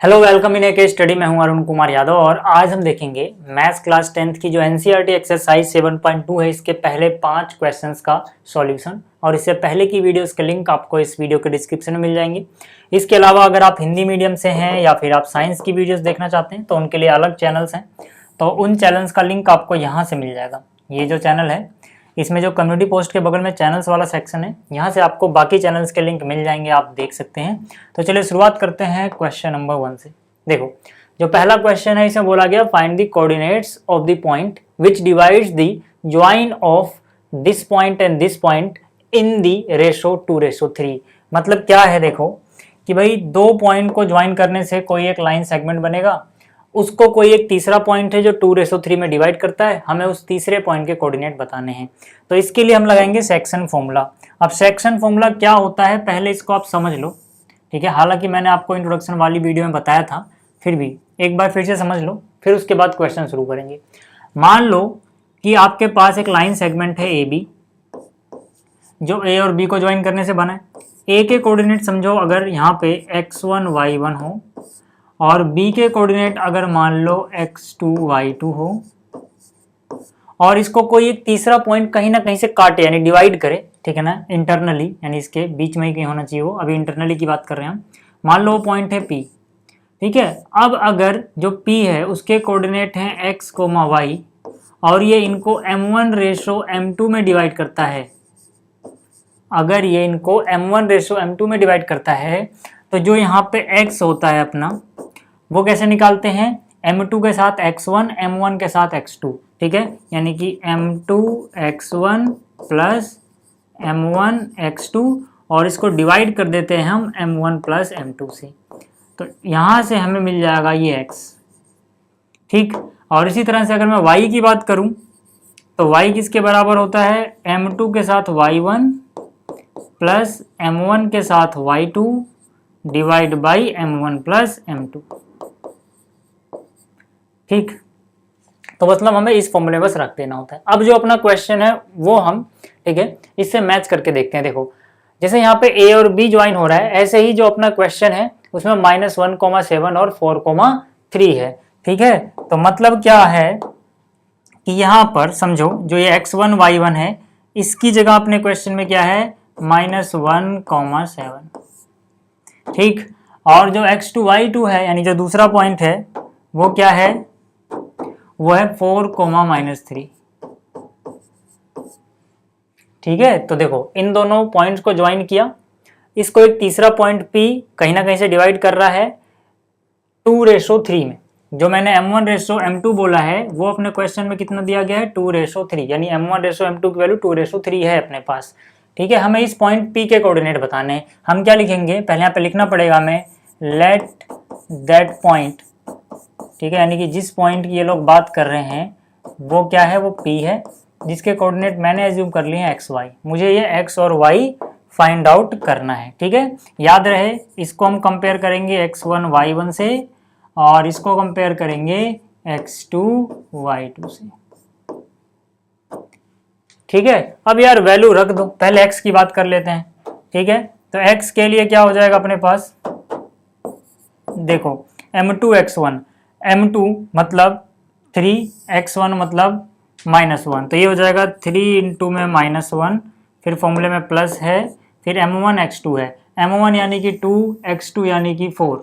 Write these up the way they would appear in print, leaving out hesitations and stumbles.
Hello welcome in एक study. मैं हूं अरुण कुमार यादव और आज हम देखेंगे मैथ्स क्लास 10th की जो एनसीईआरटी एक्सरसाइज 7.2 है इसके पहले 5 क्वेश्चंस का सॉल्यूशन। और इससे पहले की वीडियोस के लिंक आपको इस वीडियो के डिस्क्रिप्शन में मिल जाएंगे। इसके अलावा अगर आप हिंदी मीडियम से हैं या फिर आप साइंस की वीडियोस देखना चाहते हैं तो उनके लिए अलग चैनल्स हैं, तो उन चैनल्स का लिंक आपको यहाँ से मिल जाएगा। ये जो चैनल है इसमें जो कम्युनिटी पोस्ट के बगल में चैनल्स वाला सेक्शन है, यहाँ से आपको बाकी चैनल्स के लिंक मिल जाएंगे, आप देख सकते हैं। तो चलिए शुरुआत करते हैं क्वेश्चन नंबर 1 से। देखो जो पहला क्वेश्चन है इसमें बोला गया find the coordinates of the point which divides the join of this point and this point in the ratio 2:3। मतलब क्या है, देखो कि भाई दो पॉइंट को ज्वाइन करने से कोई एक लाइन सेगमेंट बनेगा, उसको कोई एक तीसरा पॉइंट है जो 2:3 में डिवाइड करता है, हमें उस तीसरे पॉइंट के कोऑर्डिनेट बताने हैं। तो इसके लिए हम लगाएंगे सेक्शन फॉर्मूला। अब सेक्शन फॉर्मूला क्या होता है पहले इसको आप समझ लो, ठीक है। हालांकि मैंने आपको इंट्रोडक्शन वाली वीडियो में बताया था, फिर भी एक बार फिर से समझ लो, फिर उसके बाद क्वेश्चन शुरू करेंगे। मान लो कि आपके पास एक लाइन सेगमेंट है ए बी, जो ए और बी को ज्वाइन करने से बना है। ए के कोऑर्डिनेट समझो अगर यहाँ पे x1 y1 हो और b के कोऑर्डिनेट अगर मान लो x2 y2 हो और इसको कोई एक तीसरा पॉइंट कहीं ना कहीं से काटे यानी डिवाइड करे, ठीक है ना, इंटरनली, यानी इसके बीच में ही कहीं होना चाहिए वो, अभी इंटरनली की बात कर रहे हैं हम। मान लो वो पॉइंट है P, ठीक है। अब अगर जो P है उसके कोऑर्डिनेट हैं x, y और ये इनको m1:m2 में डिवाइड करता है, अगर ये इनको m1:m2 में डिवाइड करता है तो जो यहाँ पे x होता है अपना वो कैसे निकालते हैं, m2 के साथ x1 m1 के साथ x2, ठीक है। यानी कि m2 x1 plus m1 x2 और इसको डिवाइड कर देते हैं हम m1 प्लस m2 से, तो यहाँ से हमें मिल जाएगा ये x, ठीक। और इसी तरह से अगर मैं y की बात करूँ तो y किसके बराबर होता है, m2 के साथ y1 प्लस m1 के साथ y2 divide by m1 plus m2, ठीक। तो मतलब हमें इस फॉर्मूले बस रख देना होता है। अब जो अपना क्वेश्चन है वो हम, ठीक है, इससे मैच करके देखते हैं। देखो जैसे यहाँ पे ए और बी ज्वाइन हो रहा है, ऐसे ही जो अपना क्वेश्चन है उसमें -1,7 और 4,3 है, ठीक है। तो मतलब क्या है कि यहाँ पर समझो जो ये x1 y1 है इसकी जगह अपने क्वेश्चन में क्या है -1,7, ठीक। और जो x2 y2 है यानी जो दूसरा पॉइंट है वो क्या है, वो है 4,-3, ठीक है। तो देखो इन दोनों पॉइंट्स को ज्वाइन किया, इसको एक तीसरा पॉइंट P कहीं ना कहीं से डिवाइड कर रहा है 2:3 में। जो मैंने m1:m2 बोला है वो अपने क्वेश्चन में कितना दिया गया है 2:3, यानी m1:m2 की वैल्यू 2:3 है अपने पास, ठीक है। हमें इस पॉइंट P के कोऑर्डिनेट बताने हैं। हम क्या लिखेंगे, पहले यहाँ पे लिखना पड़ेगा हमें लेट दैट पॉइंट, ठीक है, यानी कि जिस पॉइंट की ये लोग बात कर रहे हैं वो क्या है, वो P है, जिसके कोऑर्डिनेट मैंने एज्यूम कर लिए हैं x y। मुझे ये x और y फाइंड आउट करना है, ठीक है। याद रहे इसको हम कंपेयर करेंगे x1 y1 से और इसको कंपेयर करेंगे x2 y2 से, ठीक है। अब यार वैल्यू रख दो, पहले x की बात कर लेते हैं, ठीक है। तो x के लिए क्या हो जाएगा अपने पास, देखो m2 x1, m2 मतलब 3, x1 मतलब -1, तो ये हो जाएगा 3 × में -1, फिर फॉर्मूले में प्लस है, फिर m1 x2 है, m1 यानी कि 2, x2 यानी कि 4,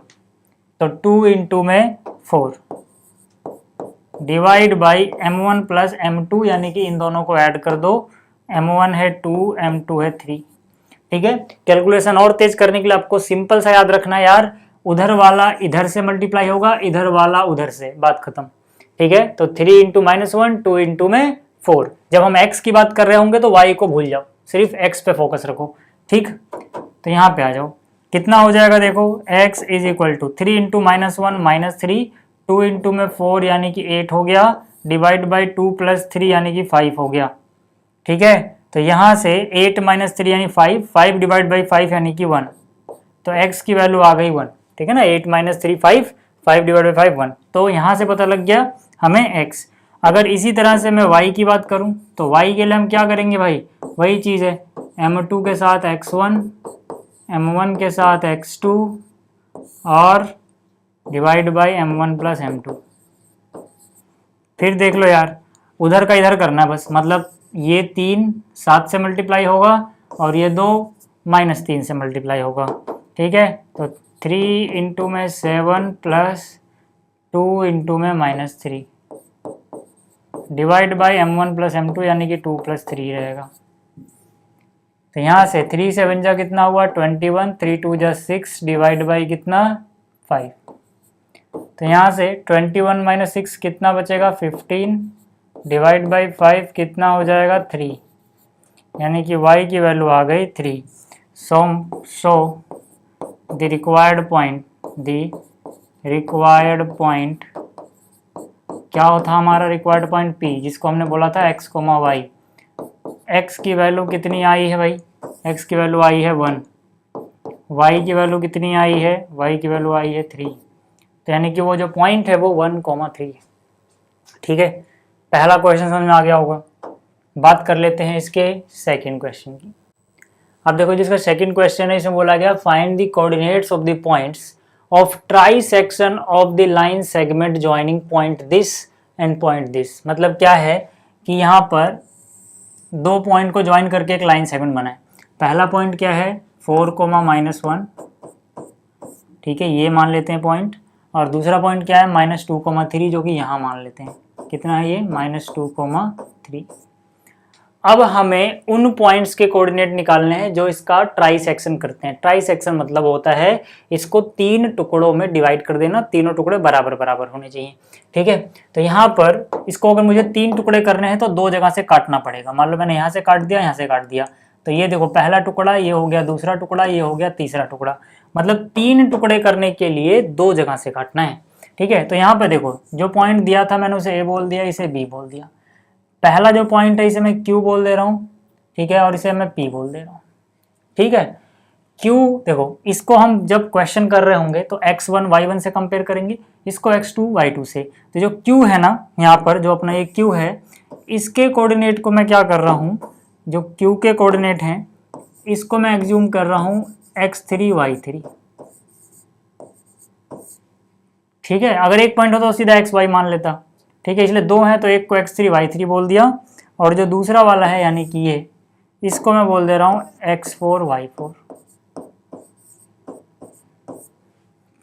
तो 2 × में 4 divide by m1 plus m2, यानी कि इन दोनों को ऐड कर दो, m1 है 2, m2 है 3, ठीक है। कैलकुलेशन और तेज करने के लिए आपको सिंपल सा याद रखना है यार, उधर वाला इधर से मल्टीप्लाई होगा, इधर वाला उधर से, बात खत्म, ठीक है। तो 3 × -1 2 × में 4। जब हम x की बात कर रहे होंगे तो y को भूल जाओ, सिर्फ x पे फोकस रखो, ठीक। तो यहाँ पे आ जाओ, कितना हो जाएगा, देखो x = 3 × -1 -3, 2 × में 4 यानी कि 8 हो गया, डिवाइड बाई 2 + 3 यानी कि 5 हो गया, ठीक है। तो यहाँ से 8 - 3 यानी 5, 5 डिवाइड बाई 5 यानी कि 1, तो x की वैल्यू आ गई 1, ठीक है ना। 8 - 3 5, 5 डिवाइड बाई 5 1, तो यहाँ से पता लग गया हमें x। अगर इसी तरह से मैं y की बात करूँ तो y के लिए हम क्या करेंगे भाई, वही चीज़ है, m2 के साथ x1, m1 के साथ x2 और divide by m1 plus m2। फिर देख लो यार, उधर का इधर करना है बस, मतलब ये 3 7 से मल्टीप्लाई होगा और ये 2 -3 से मल्टीप्लाई होगा। ठीक है, तो 3 इंटू में 7 प्लस 2 इंटू में -3 divide by m1 plus m2 यानी कि 2 प्लस 3 रहेगा। तो यहाँ से 3 से 7 जा कितना हुआ 21, 3 2 जा 6 डिवाइड बाई कितना 5। तो यहाँ से 21 माइनस 6 कितना बचेगा 15 डिवाइड बाई 5 कितना हो जाएगा 3, यानी कि y की वैल्यू आ गई 3। सो द रिक्वायर्ड पॉइंट क्या होता हमारा रिक्वायर्ड पॉइंट P, जिसको हमने बोला था x, y। x की वैल्यू कितनी आई है भाई, x की वैल्यू आई है 1, y की वैल्यू कितनी आई है, y की वैल्यू आई है 3। तो यानी कि वो जो पॉइंट है वो 1,3। ठीक है, पहला क्वेश्चन समझ में आ गया होगा। बात कर लेते हैं इसके सेकंड क्वेश्चन की। अब देखो जिसका सेकंड क्वेश्चन है, इसमें बोला गया find the coordinates of the points of try section of the line segment joining point this and point this. मतलब क्या है कि यहाँ पर दो पॉइंट को ज्वाइन करके एक लाइन सेगमेंट बना है। पहला पॉइंट क्या है 4,-1, ठीक है, ये मान लेते हैं पॉइंट। और दूसरा पॉइंट क्या है -2,3, जो कि यहाँ मान लेते हैं। कितना है ये -2,3। अब हमें उन पॉइंट्स के कोऑर्डिनेट निकालने हैं जो इसका ट्राई सेक्शन करते हैं। ट्राई सेक्शन मतलब होता है इसको 3 टुकड़ों में डिवाइड कर देना, तीनों टुकड़े बराबर बराबर होने चाहिए। ठीक है, तो यहाँ पर इसको अगर मुझे 3 टुकड़े करने हैं तो 2 जगह से काटना पड़ेगा। मान लो मैंने यहाँ से काट दिया, यहाँ से काट दिया, तो ये देखो पहला टुकड़ा ये हो गया, दूसरा टुकड़ा ये हो गया, तीसरा टुकड़ा। मतलब 3 टुकड़े करने के लिए 2 जगह से काटना है। ठीक है, तो यहाँ पर देखो जो पॉइंट दिया था मैंने उसे ए बोल दिया, इसे बी बोल दिया। पहला जो पॉइंट है इसे मैं क्यू बोल दे रहा हूँ, ठीक है, और इसे मैं पी बोल दे रहा हूँ। ठीक है, क्यू देखो इसको हम जब क्वेश्चन कर रहे होंगे तो x1 y1 से कंपेयर करेंगे, इसको x2 y2 से। तो जो क्यू है ना यहाँ पर, जो अपना ये क्यू है, इसके कोऑर्डिनेट को मैं क्या कर रहा हूँ, जो क्यू के कोऑर्डिनेट हैं इसको मैं एग्ज्यूम कर रहा हूँ x3 y3। ठीक है, अगर एक पॉइंट होता तो सीधा एक्स वाई मान लेता। ठीक है, इसलिए 2 हैं तो एक को x3 y3 बोल दिया, और जो दूसरा वाला है यानी कि ये, इसको मैं बोल दे रहा हूँ x4 y4।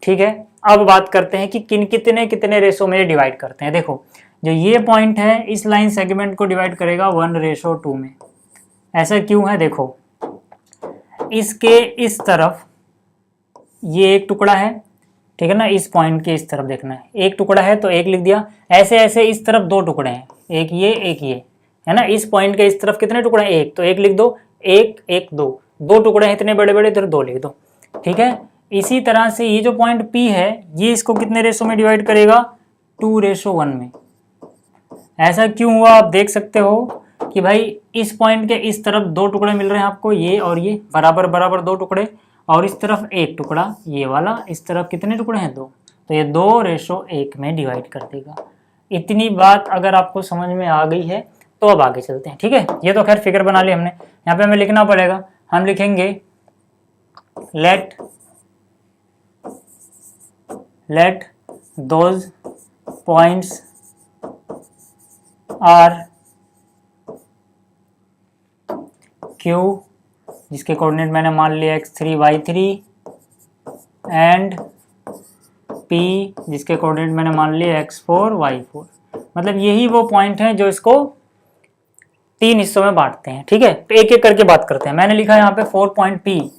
ठीक है, अब बात करते हैं कि कितने कितने रेशो में डिवाइड करते हैं। देखो जो ये पॉइंट है इस लाइन सेगमेंट को डिवाइड करेगा 1:2 में। ऐसा क्यों है, देखो इसके इस तरफ ये एक टुकड़ा है, ठीक है ना, इस पॉइंट के इस तरफ देखना है, एक टुकड़ा है तो एक लिख दिया। ऐसे ऐसे इस तरफ 2 टुकड़े हैं, एक ये है ना। इस पॉइंट के इस तरफ कितने टुकड़े हैं, एक, तो एक लिख दो, एक एक 2 टुकड़े हैं इतने बड़े बड़े, इधर 2 लिख दो। ठीक है, इसी तरह से ये जो पॉइंट P है ये इसको कितने रेशो में डिवाइड करेगा 2:1 में। ऐसा क्यों हुआ आप देख सकते हो कि भाई इस पॉइंट के इस तरफ 2 टुकड़े मिल रहे हैं आपको, ये और ये बराबर बराबर 2 टुकड़े, और इस तरफ एक टुकड़ा ये वाला, इस तरफ कितने टुकड़े हैं 2, तो ये 2:1 में डिवाइड कर देगा। इतनी बात अगर आपको समझ में आ गई है तो अब आगे चलते हैं। ठीक है, ये तो खैर फिगर बना ली हमने, यहाँ पे हमें लिखना पड़ेगा। हम लिखेंगे let those points R Q, जिसके कोऑर्डिनेट मैंने मान लिया x3 y3, एंड P जिसके कोऑर्डिनेट मैंने मान लिए x4 y4। मतलब यही वो पॉइंट हैं जो इसको 3 हिस्सों में बांटते हैं। ठीक है, तो एक एक करके बात करते हैं। मैंने लिखा यहाँ पे 4 पॉइंट P,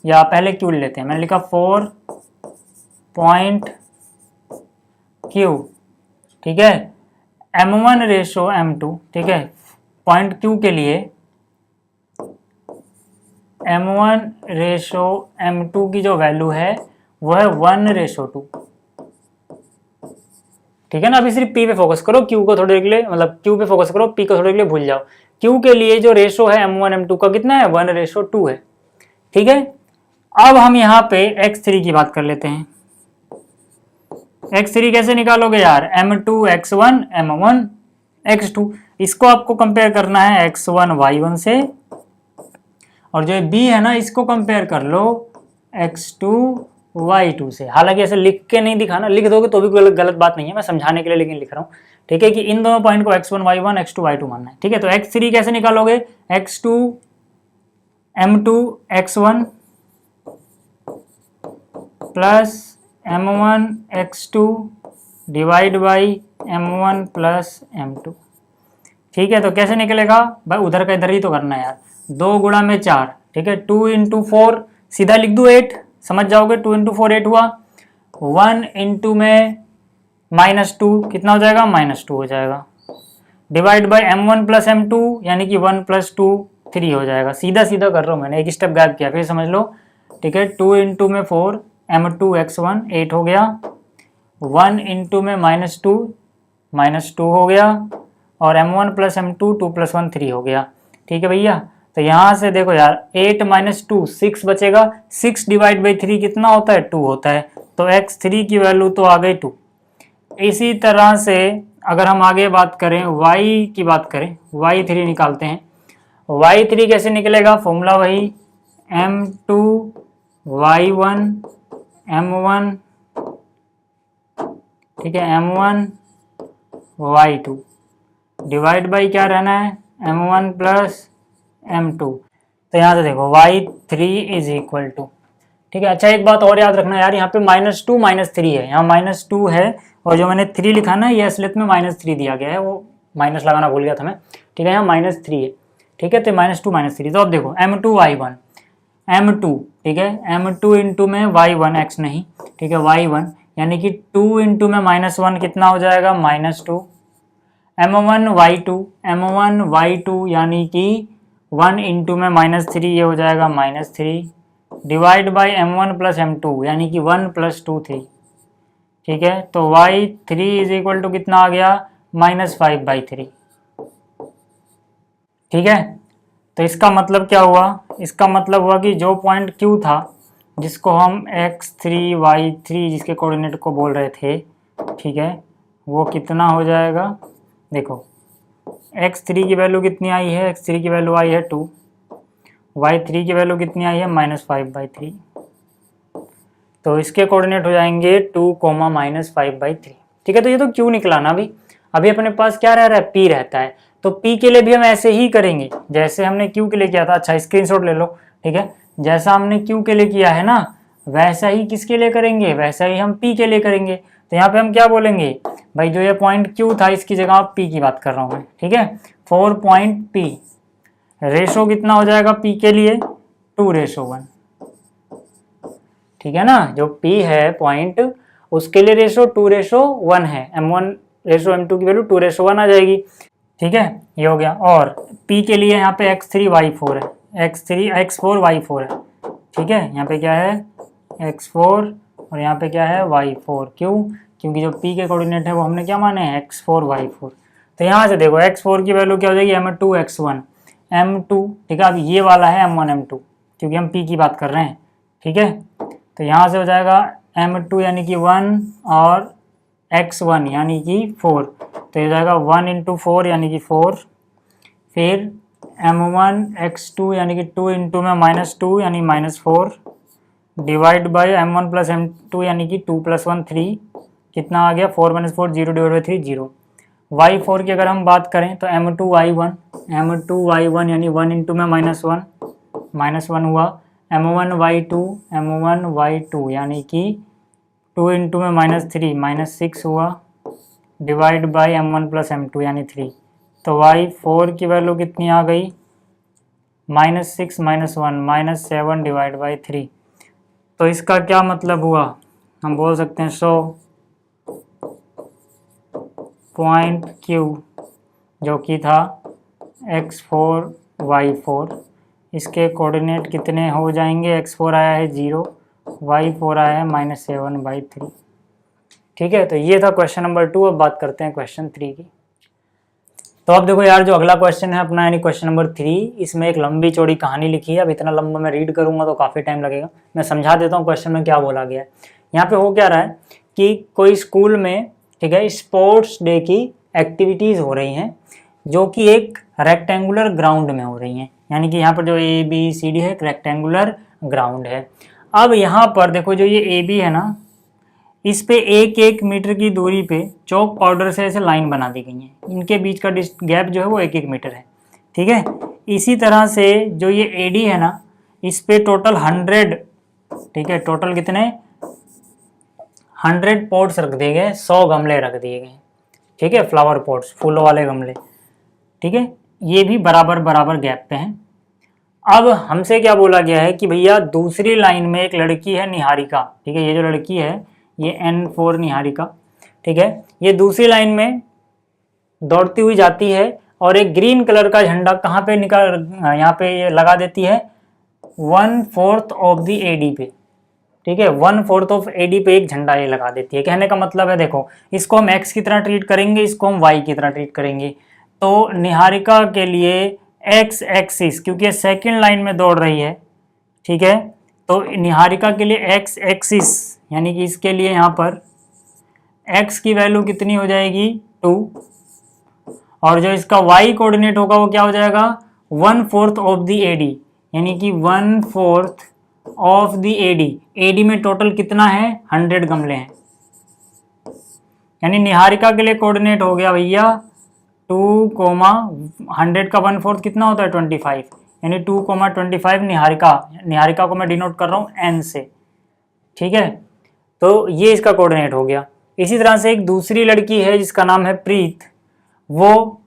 या पहले Q लेते हैं। मैंने लिखा 4 पॉइंट Q, ठीक है, m1:m2। ठीक है, पॉइंट Q के लिए m1:m2 की जो वैल्यू है वो है 1:2। ठीक है ना, अभी सिर्फ P पे फोकस करो, Q को थोड़ी देर के लिए, मतलब Q पे फोकस करो, P को थोड़ी देर के लिए भूल जाओ। Q के लिए जो रेशो है m1:m2 का कितना है 1:2 है। ठीक है, अब हम यहाँ पे x3 की बात कर लेते हैं। x3 कैसे निकालोगे यार, m2 x1 m1 x2। इसको आपको कंपेयर करना है x1 y1 से, और जो b है ना इसको कंपेयर कर लो x2 y2 से। हालांकि ऐसे लिख के नहीं दिखाना, लिख दोगे तो भी कोई गलत बात नहीं है, मैं समझाने के लिए लेकिन लिख रहा हूँ, ठीक है, कि इन दोनों पॉइंट को x1 y1 x2 y2 मानना है, ठीक है। तो x3 कैसे निकालोगे, x2 m2 x1 plus m1 x2 divide by m1 plus m2, ठीक है। तो कैसे निकलेगा भाई, उधर का इधर ही तो करना है यार, 2 गुणा में 4, ठीक है, 2 इंटू 4 सीधा लिख दूँ 8, समझ जाओगे, 2 इंटू 4 8 हुआ, 1 इंटू में -2 कितना हो जाएगा, -2 हो जाएगा, divide by m1 plus m2 यानी कि 1 प्लस 2 3 हो जाएगा। सीधा सीधा कर रहा हूँ मैंने, एक स्टेप गैप किया, फिर समझ लो, ठीक है। 2 इंटू में 4 m2 x1 8 हो गया, 1 इंटू में -2 हो गया, और m1 प्लस m2 2 प्लस 1 3 हो गया, ठीक है भैया। तो यहाँ से देखो यार 8 माइनस 2 6 बचेगा, 6 डिवाइड बाई 3 कितना होता है, 2 होता है, तो x3 की वैल्यू तो आ गई 2। इसी तरह से अगर हम आगे बात करें y की बात करें, y3 निकालते हैं, y3 कैसे निकलेगा, फॉर्मूला वही m2 y1 m1, ठीक है, m1 y2 डिवाइड बाई क्या रहना है, m1 प्लस m2। तो यहाँ से देखो y3 इज इक्वल टू, ठीक है। अच्छा एक बात और याद रखना यार, यहाँ पे -2 -3 है, यहाँ -2 है, और जो मैंने 3 लिखा ना ये असलियत में -3 दिया गया है, वो माइनस लगाना भूल गया था मैं, ठीक है, यहाँ -3 है, ठीक है। तो -2 -3, तो अब देखो m2 y1 m2, ठीक है, m2 इंटू में y1 x नहीं, ठीक है, y1 यानी कि 2 इंटू में -1 कितना हो जाएगा, -2, m1 y2 यानी कि 1 इंटू में -3 ये हो जाएगा -3, divide by m1 plus m2 यानी कि 1 प्लस 2 3, ठीक है। तो y3 इज इक्वल टू कितना आ गया, -5/3, ठीक है। तो इसका मतलब क्या हुआ, इसका मतलब हुआ कि जो पॉइंट Q था जिसको हम x3 y3 जिसके कोऑर्डिनेट को बोल रहे थे, ठीक है, वो कितना हो जाएगा, देखो x3 की वैल्यू कितनी आई है, x3 की वैल्यू आई है 2, y3 की वैल्यू कितनी आई है, -5/3, तो इसके कोऑर्डिनेट हो जाएंगे 2, -5/3, ठीक है। तो ये तो Q निकला ना, अभी अपने पास क्या रह रहा है, P रहता है, तो P के लिए भी हम ऐसे ही करेंगे जैसे हमने Q के लिए किया था। अच्छा स्क्रीनशॉट ले लो, ठीक है, जैसा हमने Q के लिए किया है ना वैसा ही किसके लिए करेंगे, वैसा ही हम P के लिए करेंगे। तो यहाँ पे हम क्या बोलेंगे भाई, जो ये पॉइंट Q था इसकी जगह P की बात कर रहा हूँ मैं, ठीक है, 4 पॉइंट P, रेशो कितना हो जाएगा P के लिए, 2:1, ठीक है ना। जो P है पॉइंट उसके लिए रेशो 2:1 है, m1 रेशो m2 की वैल्यू 2:1 आ जाएगी, ठीक है, ये हो गया। और P के लिए यहाँ पे x3 y4 है, x4 y4 है, ठीक है, यहाँ पे क्या है x4 और यहाँ पे क्या है y4, क्यों, क्योंकि जो P के कोऑर्डिनेट है वो हमने क्या माने हैं, x4 y4। तो यहाँ से देखो x4 की वैल्यू क्या हो जाएगी, m2 x1 m2, ठीक है। अब ये वाला है m1 m2 क्योंकि हम P की बात कर रहे हैं, ठीक है। तो यहाँ से हो जाएगा m2 यानी कि 1 और x1 यानी कि 4, तो ये जाएगा 1 इंटू 4 यानी कि 4, फिर m1 x2 यानी कि 2 इंटू में -2 यानी -4, divide by m1 plus m2 यानी कि 2 प्लस 1 3, कितना आ गया 4 - 4 0 डिवाइड बाई 3 0। y4 की अगर हम बात करें तो m2 y1 यानी 1 इंटू में -1 हुआ, m1 y2 यानी कि 2 इंटू में -3 -6 हुआ, divide by m1 plus m2 यानी 3। तो y4 की वैल्यू कितनी आ गई, -6 -1 -7 डिवाइड बाई 3। तो इसका क्या मतलब हुआ, हम बोल सकते हैं 100 पॉइंट Q जो कि था x4 y4, इसके कोऑर्डिनेट कितने हो जाएंगे, x4 आया है 0, y4 आया है -7/3, ठीक है। तो ये था क्वेश्चन नंबर 2। अब बात करते हैं क्वेश्चन 3 की। तो अब देखो यार जो अगला क्वेश्चन है अपना यानी क्वेश्चन नंबर 3, इसमें एक लंबी चौड़ी कहानी लिखी है। अब इतना लंबा मैं रीड करूंगा तो काफ़ी टाइम लगेगा, मैं समझा देता हूँ क्वेश्चन में क्या बोला गया है। यहाँ पे हो क्या रहा है कि कोई स्कूल में, ठीक है, स्पोर्ट्स डे की एक्टिविटीज़ हो रही हैं जो कि एक रेक्टेंगुलर ग्राउंड में हो रही हैं, यानी कि यहाँ पर जो ABCD है एक रेक्टेंगुलर ग्राउंड है। अब यहाँ पर देखो जो ये ए बी है ना, इस पे 1-1 मीटर की दूरी पे चौक पाउडर से ऐसे लाइन बना दी गई है। इनके बीच का गैप जो है वो 1-1 मीटर है। ठीक है, इसी तरह से जो ये ए डी है ना, इस पे टोटल 100, ठीक है, टोटल कितने 100 पॉट्स रख दिए गए, 100 गमले रख दिए गए। ठीक है, फ्लावर पॉट्स, फूलों वाले गमले। ठीक है, ये भी बराबर बराबर गैप पे हैं। अब हमसे क्या बोला गया है कि भैया दूसरी लाइन में एक लड़की है निहारिका। ठीक है, ये जो लड़की है ये N4 निहारिका। ठीक है, ये दूसरी लाइन में दौड़ती हुई जाती है और एक ग्रीन कलर का झंडा कहाँ पे यहाँ पे ये लगा देती है 1/4 ऑफ द एडी पे। ठीक है, 1/4 ऑफ एडी पे एक झंडा ये लगा देती है। कहने का मतलब है देखो, इसको हम एक्स की तरह ट्रीट करेंगे, इसको हम वाई की तरह ट्रीट करेंगे। तो निहारिका के लिए एक्स एक्सिस, क्योंकि ये सेकेंड लाइन में दौड़ रही है, ठीक है, तो निहारिका के लिए एक्स एक्सिस यानी कि इसके लिए यहाँ पर x की वैल्यू कितनी हो जाएगी 2, और जो इसका y कोऑर्डिनेट होगा वो क्या हो जाएगा 1/4 ऑफ द एडी, यानी कि 1/4 ऑफ द एडी। एडी में टोटल कितना है 100 गमले हैं, यानी निहारिका के लिए कोऑर्डिनेट हो गया भैया 2, 100 का 1/4 कितना होता है 25, यानी 2,25 निहारिका को मैं डिनोट कर रहा हूँ n से। ठीक है, तो ये इसका कोऑर्डिनेट हो गया। इसी तरह से एक दूसरी लड़की है जिसका नाम है प्रीत, वो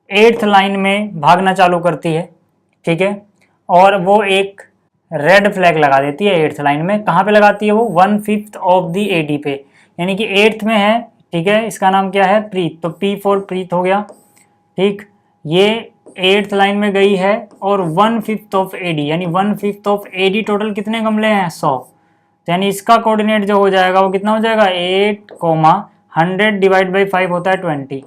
8th लाइन में भागना चालू करती है। ठीक है, और वो एक रेड फ्लैग लगा देती है 8th लाइन में। कहाँ पे लगाती है वो 1/5 ऑफ द एडी पे, यानी कि 8th में है। ठीक है, इसका नाम क्या है प्रीत, तो P4 प्रीत हो गया। ठीक, ये 8th लाइन में गई है और 1/5 ऑफ एडी, यानी 1/5 ऑफ एडी टोटल कितने गमले हैं 100, यानी इसका कोऑर्डिनेट जो हो जाएगा वो कितना हो जाएगा 8,100 डिवाइड बाई 5 होता है 20।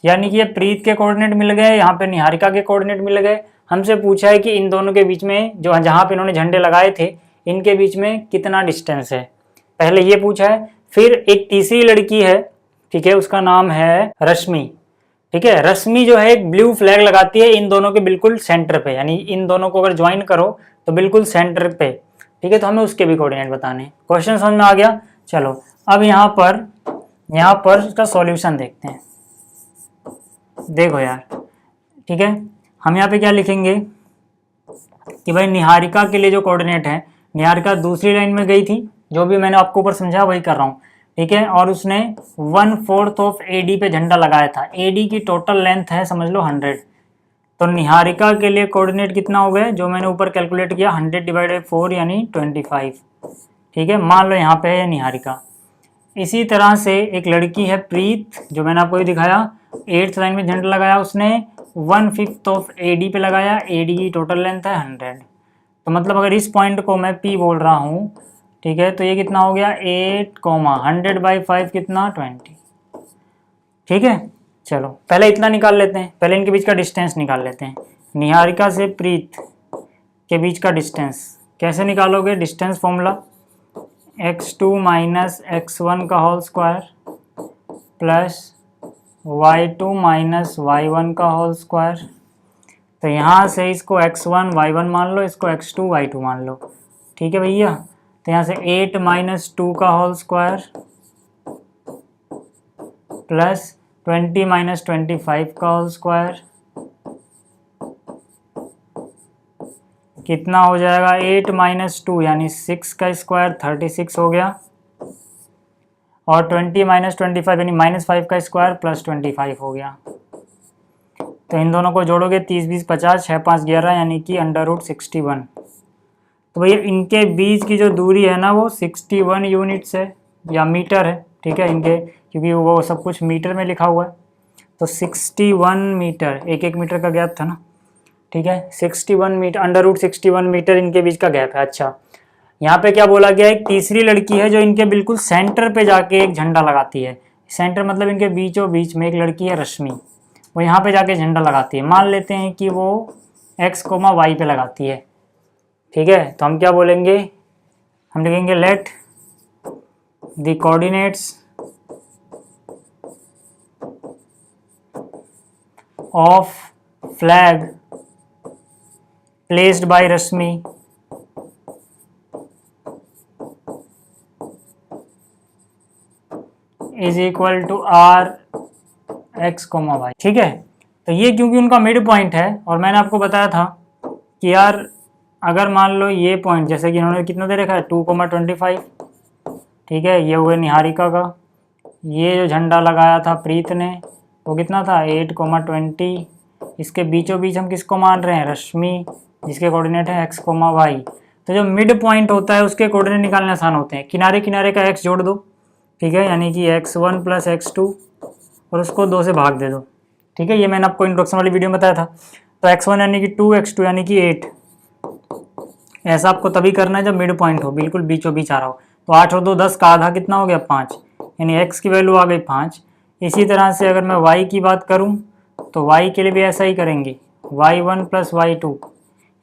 यानी कि ये प्रीत के कोऑर्डिनेट मिल गए, यहाँ पे निहारिका के कोऑर्डिनेट मिल गए। हमसे पूछा है कि इन दोनों के बीच में जो जहाँ पे इन्होंने झंडे लगाए थे इनके बीच में कितना डिस्टेंस है, पहले ये पूछा है। फिर एक तीसरी लड़की है, ठीक है, उसका नाम है रश्मि। ठीक है, रश्मि जो है एक ब्लू फ्लैग लगाती है इन दोनों के बिल्कुल सेंटर पे, यानी इन दोनों को अगर ज्वाइन करो तो बिल्कुल सेंटर पे। ठीक है, तो हमें उसके भी कोऑर्डिनेट बताने। क्वेश्चन समझ में आ गया। चलो अब यहाँ पर इसका सॉल्यूशन देखते हैं। देखो यार, ठीक है, हम यहाँ पे क्या लिखेंगे कि भाई निहारिका के लिए जो कोऑर्डिनेट है, निहारिका दूसरी लाइन में गई थी, जो भी मैंने आपको ऊपर समझा वही कर रहा हूँ। ठीक है, और उसने 1/4 ऑफ एडी पे झंडा लगाया था। एडी की टोटल लेंथ है समझ लो 100, तो निहारिका के लिए कोऑर्डिनेट कितना हो गया जो मैंने ऊपर कैलकुलेट किया 100 डिवाइड बाई 4 यानी 25। ठीक है, मान लो यहाँ पे है निहारिका। इसी तरह से एक लड़की है प्रीत, जो मैंने आपको ये दिखाया, 8th लाइन में झंडा लगाया उसने, 1/5 ऑफ एडी पे लगाया, एडी की टोटल लेंथ है 100। तो मतलब अगर इस पॉइंट को मैं P बोल रहा हूँ, ठीक है, तो ये कितना हो गया 8,100/5 कितना 20। ठीक है, चलो पहले इतना निकाल लेते हैं, पहले इनके बीच का डिस्टेंस निकाल लेते हैं। निहारिका से प्रीत के बीच का डिस्टेंस कैसे निकालोगे, distance formula x2 minus x1 का whole square plus y2 minus y1 का होल स्क्वायर। तो यहाँ से इसको x1 y1 मान लो, इसको x2 y2 मान लो। ठीक है भैया, तो यहाँ से 8 माइनस 2 का होल स्क्वायर प्लस 20 माइनस 25 का होल स्क्वायर, कितना हो जाएगा 8 माइनस 2 यानी 6 का स्क्वायर 36 हो गया, और 20 माइनस 25 यानी -5 का स्क्वायर प्लस 25 हो गया। तो इन दोनों को जोड़ोगे 30 20 50 6 5 11 यानी कि √61। तो भैया इनके बीच की जो दूरी है ना वो 61 यूनिट्स है या मीटर है। ठीक है, इनके क्योंकि वो सब कुछ मीटर में लिखा हुआ है, तो 61 मीटर, एक मीटर का गैप था ना। ठीक है, 61 मीटर, √61 मीटर इनके बीच का गैप है। अच्छा, यहाँ पे क्या बोला गया है, एक तीसरी लड़की है जो इनके बिल्कुल सेंटर पे जाके एक झंडा लगाती है। सेंटर मतलब इनके बीचों बीच में एक लड़की है रश्मि, वो यहाँ पे जाके झंडा लगाती है। मान लेते हैं कि वो x, y पे लगाती है। ठीक है, तो हम क्या बोलेंगे, हम लिखेंगे let the coordinates of flag placed by Rashmi is equal to R X comma Y. ठीक है, तो ये क्योंकि उनका मिड पॉइंट है और मैंने आपको बताया था कि यार अगर मान लो ये पॉइंट जैसे कि इन्होंने कितना दे रखा है 2,25, ठीक है, ये हुए निहारिका का, ये जो झंडा लगाया था प्रीत ने वो कितना था 8,20, इसके बीचों बीच हम किसको मान रहे हैं रश्मि, जिसके कोऑर्डिनेट है x, y। तो जो मिड पॉइंट होता है उसके कोऑर्डिनेट निकालने आसान होते हैं, किनारे किनारे का x जोड़ दो, ठीक है, यानी कि x1 + x2 और उसको 2 से भाग दे दो। ठीक है, ये मैंने आपको इंट्रोडक्शन वाली वीडियो में बताया था। तो x1 यानी कि 2, x2 यानी कि 8। ऐसा आपको तभी करना है जब मिड पॉइंट हो, बिल्कुल बीचों बीच आ रहा हो। तो 8 और 2 10 का आधा कितना हो गया 5, यानी x की वैल्यू आ गई 5। इसी तरह से अगर मैं y की बात करूं तो y के लिए भी ऐसा ही करेंगे, y1 + y2,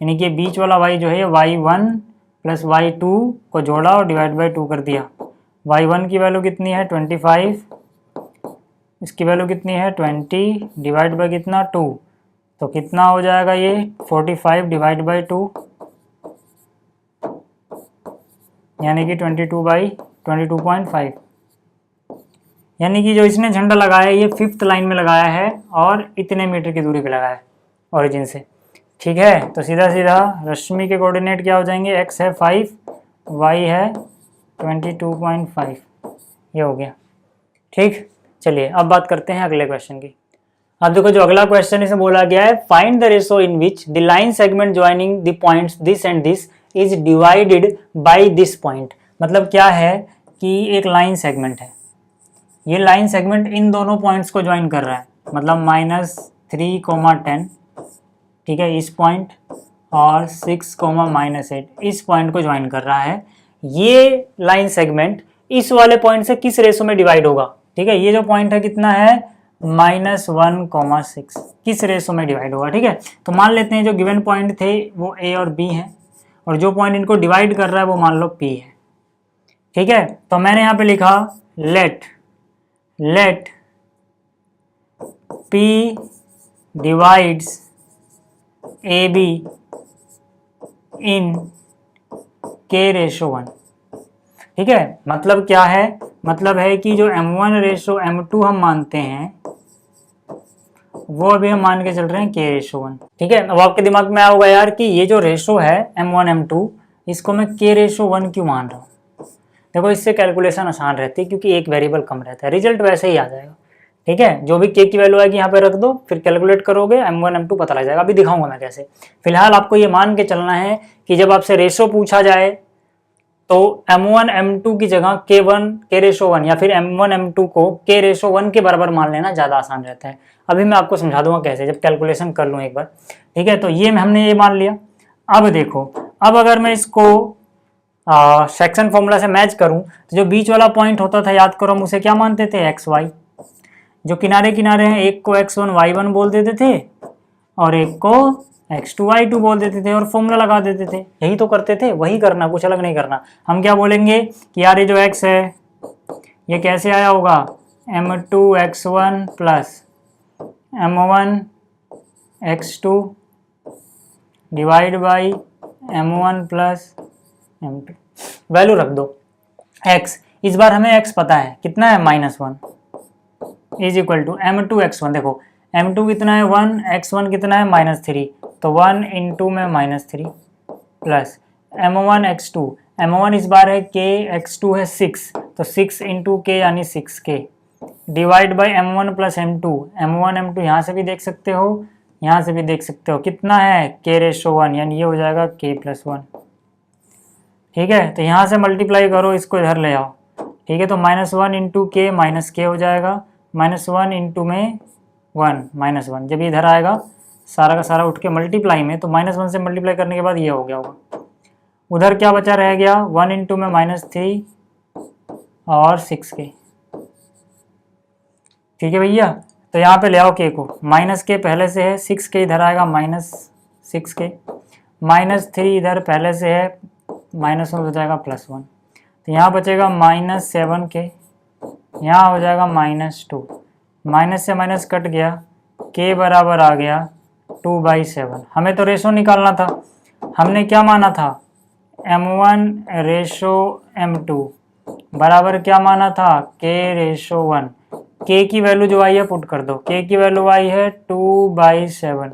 यानी कि बीच वाला y जो है y1 + y2 को जोड़ा और डिवाइड बाई 2 कर दिया। y1 की वैल्यू कितनी है 25, इसकी वैल्यू कितनी है 20, डिवाइड बाई कितना 2, तो कितना हो जाएगा ये 45 डिवाइड बाई 2, यानी कि 22/22.5। यानी कि जो इसने झंडा लगाया है ये 5th लाइन में लगाया है और इतने मीटर की दूरी पे लगाया है ओरिजिन से। ठीक है, तो सीधा सीधा रश्मि के कोऑर्डिनेट क्या हो जाएंगे, x है 5, y है 22.5, ये हो गया। ठीक, चलिए अब बात करते हैं अगले क्वेश्चन की। अब देखो जो अगला क्वेश्चन इसमें बोला गया है, find the ratio in which the line segment joining the points this and this is divided by this point. मतलब क्या है कि एक लाइन सेगमेंट है, ये लाइन सेगमेंट इन दोनों पॉइंट्स को ज्वाइन कर रहा है, मतलब -3,10, ठीक है, इस पॉइंट और 6,-8 इस पॉइंट को ज्वाइन कर रहा है। ये लाइन सेगमेंट इस वाले पॉइंट से किस रेशो में डिवाइड होगा। ठीक है, ये जो पॉइंट है कितना है -1,6, किस रेशो में डिवाइड होगा। ठीक है, तो मान लेते हैं जो गिवन पॉइंट थे वो A और B हैं और जो पॉइंट इनको डिवाइड कर रहा है वो मान लो P है। ठीक है, तो मैंने यहाँ पे लिखा late P divides AB in K/1। ठीक है, मतलब क्या है, मतलब है कि जो M1/M2 हम मानते हैं वो अभी हम मान के चल रहे हैं K/1। ठीक है, अब आपके दिमाग में होगा यार कि ये जो रेशो है M1/M2 इसको मैं K/1 क्यों मान रहा हूँ। देखो इससे कैलकुलेशन आसान रहती है क्योंकि एक वेरिएबल कम रहता है, रिजल्ट वैसे ही आ जाएगा। ठीक है, जो भी k की वैल्यू आएगी यहाँ पे रख दो, फिर कैलकुलेट करोगे M1 M2 पता लग जाएगा। अभी दिखाऊंगा मैं कैसे। फिलहाल आपको ये मान के चलना है कि जब आपसे रेशो पूछा जाए तो M1 M2 की जगह K/1 या फिर M1 M2 को K/1 के बराबर मान लेना ज़्यादा आसान रहता है। अभी मैं आपको समझा दूंगा कैसे, जब कैलकुलेशन कर लूँ एक बार। ठीक है, तो ये हमने ये मान लिया। अब देखो, अब अगर मैं इसको सेक्शन फॉर्मूला से मैच करूं तो जो बीच वाला पॉइंट होता था याद करो हम उसे क्या मानते थे XY। जो किनारे किनारे हैं एक को X1 Y1 बोल देते थे और एक को X2 Y2 बोल देते थे और फॉर्मूला लगा देते थे। यही तो करते थे, वही करना, कुछ अलग नहीं करना। हम क्या बोलेंगे कि यार ये जो X है ये कैसे आया होगा M2X1 plus M1X2 divide by M1 plus M2। Value रख दो x, इस बार हमें x पता है कितना है -1 इज इक्वल टू M2X1। देखो M2 कितना है 1, X1 कितना है -3, तो 1 इंटू में -3 प्लस M1X2, M1 इस बार है k, X2 है 6, तो 6 इंटू k यानी 6k divide by M1 plus M2। M1 M2 यहाँ से भी देख सकते हो, यहाँ से भी देख सकते हो, कितना है K/1, यानी ये हो जाएगा k+1। ठीक है, तो यहाँ से मल्टीप्लाई करो, इसको इधर ले आओ। ठीक है, तो -1 इंटू के -k हो जाएगा, -1 इंटू में 1 -1, जब इधर आएगा सारा का सारा उठ के मल्टीप्लाई में, तो -1 से मल्टीप्लाई करने के बाद ये हो गया होगा। उधर क्या बचा रह गया 1 इंटू में -3 और 6k। ठीक है भैया, तो यहाँ पे ले आओ k को, -k पहले से है, 6k इधर आएगा -6k, -3 इधर पहले से है, -1 हो जाएगा +1, तो यहाँ बचेगा -7k, यहाँ हो जाएगा -2, माइनस से माइनस कट गया, k बराबर आ गया 2/7। हमें तो रेशो निकालना था, हमने क्या माना था M1/M2 बराबर क्या माना था, k/1। k की वैल्यू जो आई है पुट कर दो, k की वैल्यू आई है 2/7।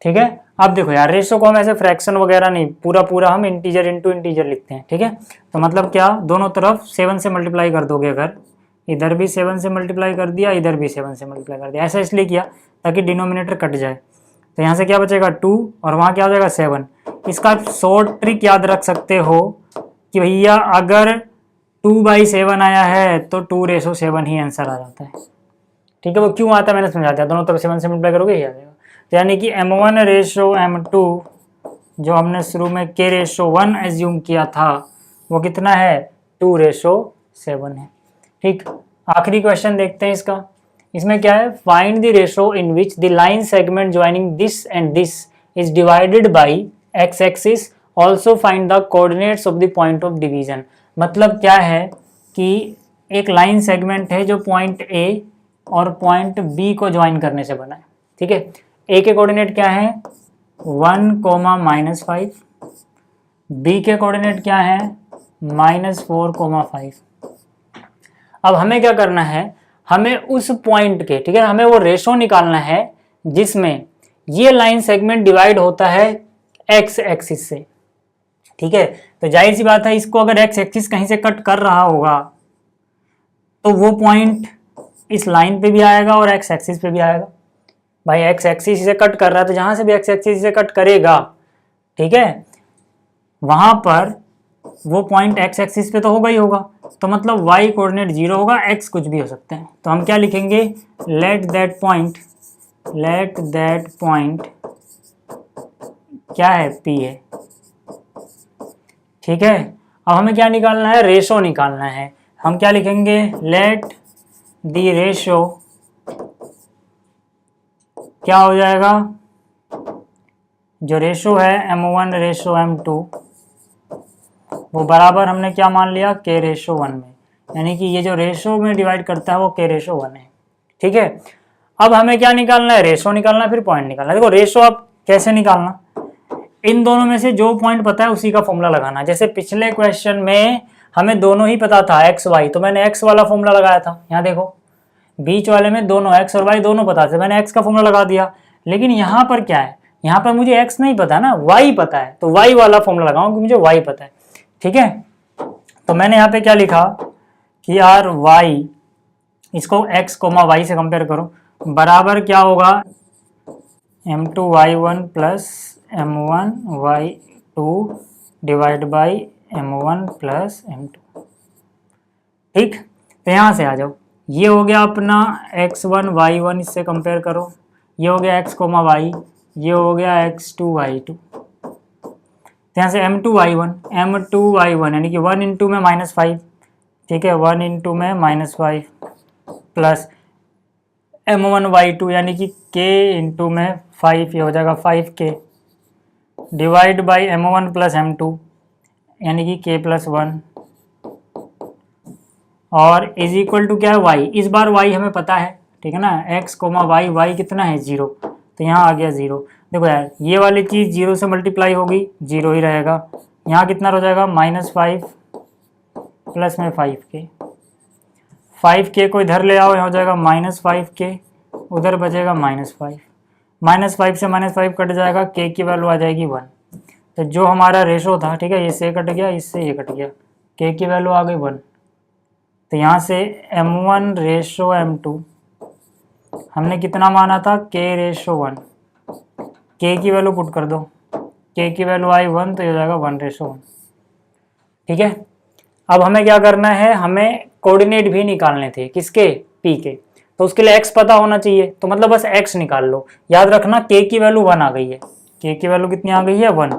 ठीक है। अब देखो यार, रेशो को हम ऐसे फ्रैक्शन वगैरह नहीं, पूरा पूरा हम इंटीजर इंटू इंटीजर लिखते हैं। ठीक है, तो मतलब क्या, दोनों तरफ 7 से मल्टीप्लाई कर दोगे। अगर इधर भी 7 से मल्टीप्लाई कर दिया, इधर भी 7 से मल्टीप्लाई कर दिया, ऐसा इसलिए किया ताकि डिनोमिनेटर कट जाए। तो यहाँ से क्या बचेगा 2 और वहाँ क्या हो जाएगा 7। इसका शॉर्ट ट्रिक याद रख सकते हो कि भैया अगर 2/7 आया है तो 2/7 ही आंसर आ जाता है। ठीक है, वो क्यों आता है मैंने समझा दिया, दोनों तरफ 7 से मल्टीप्लाई करोगे ही आ जाएगा। तो यानी कि m1/m2 जो हमने शुरू में k/1 एज्यूम किया था वो कितना है, 2/7 है। ठीक, आखिरी क्वेश्चन देखते हैं इसका। इसमें क्या है, find the ratio in which the line segment joining this and this is divided by x axis, also find the coordinates of the point of division. मतलब क्या है कि एक लाइन सेगमेंट है जो पॉइंट A और पॉइंट B को join करने से बना है। ठीक है, A के कोऑर्डिनेट क्या है 1, -5, B के कोऑर्डिनेट क्या है -4, 5। अब हमें क्या करना है, हमें उस पॉइंट के, ठीक है, हमें वो रेशो निकालना है जिसमें ये लाइन सेगमेंट डिवाइड होता है x एक्सिस से। ठीक है, तो जाहिर सी बात है इसको अगर x एक्सिस कहीं से कट कर रहा होगा तो वो पॉइंट इस लाइन पे भी आएगा और x एक्सिस पे भी आएगा। भाई x एक्सिस से कट कर रहा है तो जहां से भी x एक्सिस से कट करेगा, ठीक है, वहां पर वो पॉइंट x एक्सिस पे तो होगा ही होगा। तो मतलब y कोऑर्डिनेट 0 होगा, x कुछ भी हो सकते हैं। तो हम क्या लिखेंगे, लेट दैट पॉइंट क्या है, P है। ठीक है, अब हमें क्या निकालना है, रेशो निकालना है। हम क्या लिखेंगे, लेट द रेशो क्या हो जाएगा, जो रेशो है m1/m2 वो बराबर हमने क्या मान लिया k/1 में, यानी कि ये जो रेशो में डिवाइड करता है वो k/1 है। ठीक है, अब हमें क्या निकालना है, रेशो निकालना है, फिर पॉइंट निकालना है। देखो रेशो आप कैसे निकालना, इन दोनों में से जो पॉइंट पता है उसी का फॉर्मूला लगाना। जैसे पिछले क्वेश्चन में हमें दोनों ही पता था x y, तो मैंने x वाला फॉर्मूला लगाया था। यहाँ देखो बीच वाले में दोनों x और y दोनों पता थे, मैंने x का फॉर्मूला लगा दिया। लेकिन यहाँ पर क्या है, यहाँ पर मुझे x नहीं पता ना, y पता है, तो y वाला फॉर्मूला लगाऊं क्योंकि मुझे y पता है। ठीक है, तो मैंने यहाँ पे क्या लिखा कि यार y, इसको x, y से कंपेयर करो, बराबर क्या होगा m2y1 plus m1y2 divide by m1 plus m2। ठीक, तो यहाँ से आ जाओ, ये हो गया अपना x1 y1, इससे कंपेयर करो, ये हो गया x, y, ये हो गया x2 y2। तो यहाँ से m2y1 यानी कि 1 इंटू में -5, ठीक है, 1 इंटू में -5 प्लस m1y2 यानी कि k इंटू में 5, ये हो जाएगा 5k divide by m1 plus m2 यानी कि k+1 और इज इक्वल टू क्या है y। इस बार y हमें पता है, ठीक है ना, x, y कितना है 0, तो यहाँ आ गया 0। देखो यार ये वाली चीज़ 0 से मल्टीप्लाई होगी, 0 ही रहेगा। यहाँ कितना हो जाएगा -5 प्लस में 5k को इधर ले आओ, यहाँ हो जाएगा -5k, उधर बचेगा -5, -5 से -5 कट जाएगा, k की वैल्यू आ जाएगी 1। तो जो हमारा रेशो था, ठीक है, इससे कट गया, इससे ये कट गया, k की वैल्यू आ गई 1। तो यहाँ से m1/m2 हमने कितना माना था, k/1, k की वैल्यू पुट कर दो, k की वैल्यू आई 1, तो ये हो जाएगा 1/1। ठीक है, अब हमें क्या करना है, हमें कोऑर्डिनेट भी निकालने थे, किसके, p के। तो उसके लिए x पता होना चाहिए, तो मतलब बस x निकाल लो। याद रखना k की वैल्यू 1 आ गई है, k की वैल्यू कितनी आ गई है 1।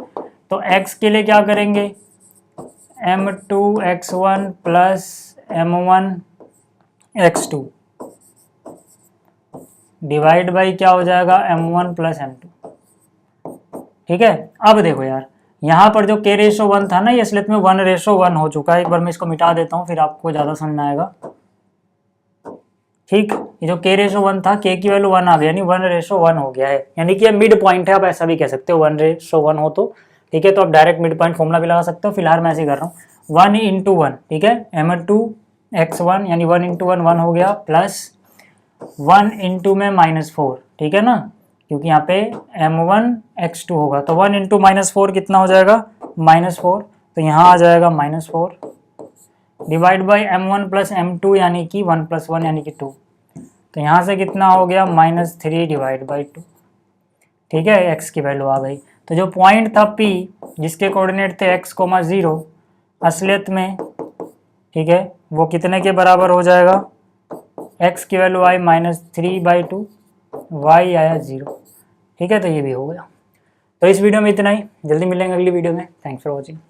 तो x के लिए क्या करेंगे, m2x1 plus m1x2 divide by क्या हो जाएगा m1 प्लस m2। ठीक है, अब देखो यार यहाँ पर जो k/1 था ना, ये असलियत में 1/1 हो चुका है। एक बार मैं इसको मिटा देता हूँ, फिर आपको ज़्यादा समझ में आएगा। ठीक, ये जो k/1 था, k की वैल्यू 1 आ गई, यानी 1/1 हो गया है, यानी कि ये मिड पॉइंट है। आप ऐसा भी कह सकते हो 1/1 हो तो, ठीक है, तो आप डायरेक्ट मिड पॉइंट फॉर्मूला भी लगा सकते हो, फिलहाल मैं ऐसे ही कर रहा हूँ 1 इंटू 1, ठीक है, m2x1 यानी 1 इंटू 1 हो गया, प्लस 1 इंटू में -4, ठीक है ना, क्योंकि यहाँ पे m1x2 होगा, तो 1 इंटू -4 कितना हो जाएगा, -4, तो यहाँ आ जाएगा -4 divide by m1 plus m2 यानी कि 1 प्लस 1 यानी कि 2, तो यहाँ से कितना हो गया, -3 डिवाइड बाई 2, ठीक है, x की वैल्यू आ गई। तो जो पॉइंट था P जिसके कोऑर्डिनेट थे x, 0 असलियत में, ठीक है, वो कितने के बराबर हो जाएगा, x की वैल्यू आई -3/2, y आया 0, ठीक है, तो ये भी हो गया। तो इस वीडियो में इतना ही, जल्दी मिलेंगे अगली वीडियो में। Thanks for watching.